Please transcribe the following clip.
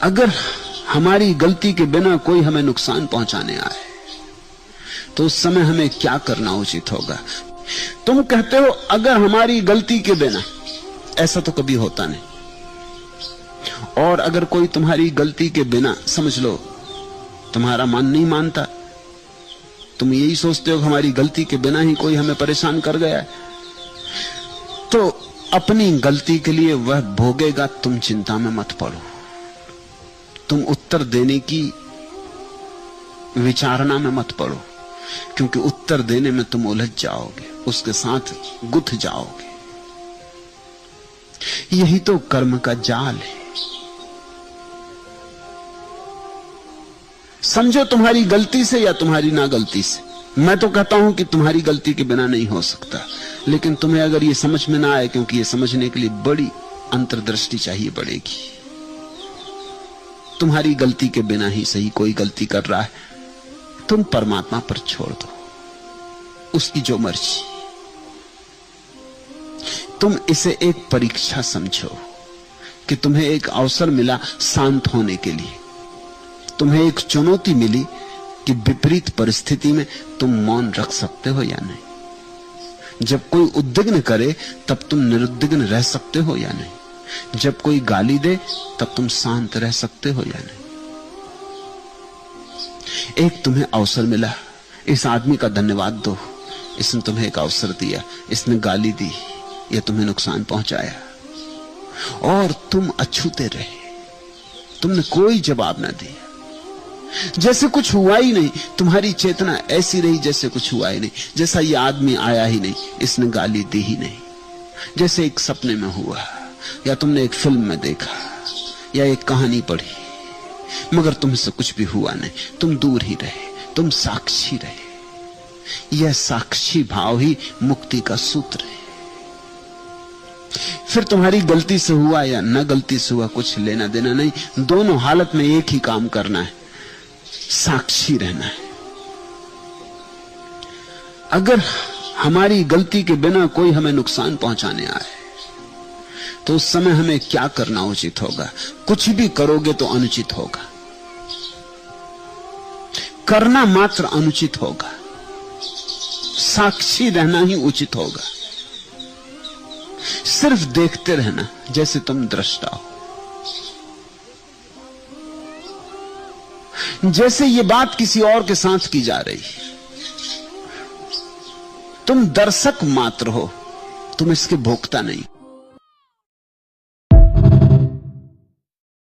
अगर हमारी गलती के बिना कोई हमें नुकसान पहुंचाने आए तो उस समय हमें क्या करना उचित होगा? तुम कहते हो अगर हमारी गलती के बिना, ऐसा तो कभी होता नहीं। और अगर कोई तुम्हारी गलती के बिना, समझ लो तुम्हारा मन नहीं मानता, तुम यही सोचते हो हमारी गलती के बिना ही कोई हमें परेशान कर गया है, तो अपनी गलती के लिए वह भोगेगा, तुम चिंता में मत पड़ो। तुम उत्तर देने की विचारणा में मत पड़ो, क्योंकि उत्तर देने में तुम उलझ जाओगे, उसके साथ गुथ जाओगे। यही तो कर्म का जाल है। समझो तुम्हारी गलती से या तुम्हारी ना गलती से। मैं तो कहता हूं कि तुम्हारी गलती के बिना नहीं हो सकता, लेकिन तुम्हें अगर ये समझ में ना आए, क्योंकि ये समझने के लिए बड़ी अंतर्दृष्टि चाहिए पड़ेगी। तुम्हारी गलती के बिना ही सही कोई गलती कर रहा है, तुम परमात्मा पर छोड़ दो, उसकी जो मर्जी। तुम इसे एक परीक्षा समझो कि तुम्हें एक अवसर मिला शांत होने के लिए, तुम्हें एक चुनौती मिली कि विपरीत परिस्थिति में तुम मौन रख सकते हो या नहीं। जब कोई उद्विग्न करे तब तुम निरुद्विग्न रह सकते हो या नहीं। जब कोई गाली दे तब तुम शांत रह सकते हो या नहीं। एक तुम्हें अवसर मिला, इस आदमी का धन्यवाद दो, इसने तुम्हें एक अवसर दिया, इसने गाली दी या तुम्हें नुकसान पहुंचाया, और तुम अछूते रहे, तुमने कोई जवाब ना दिया, जैसे कुछ हुआ ही नहीं। तुम्हारी चेतना ऐसी रही जैसे कुछ हुआ ही नहीं, जैसा ये आदमी आया ही नहीं, इसने गाली दी ही नहीं, जैसे एक सपने में हुआ, या तुमने एक फिल्म में देखा, या एक कहानी पढ़ी, मगर तुमसे कुछ भी हुआ नहीं। तुम दूर ही रहे, तुम साक्षी रहे। यह साक्षी भाव ही मुक्ति का सूत्र है। फिर तुम्हारी गलती से हुआ या न गलती से हुआ, कुछ लेना देना नहीं। दोनों हालत में एक ही काम करना है, साक्षी रहना है। अगर हमारी गलती के बिना कोई हमें नुकसान पहुंचाने आए तो उस समय हमें क्या करना उचित होगा? कुछ भी करोगे तो अनुचित होगा, करना मात्र अनुचित होगा, साक्षी रहना ही उचित होगा। सिर्फ देखते रहना जैसे तुम दृष्टा हो, जैसे ये बात किसी और के साथ की जा रही। तुम दर्शक मात्र हो, तुम इसके भोक्ता नहीं।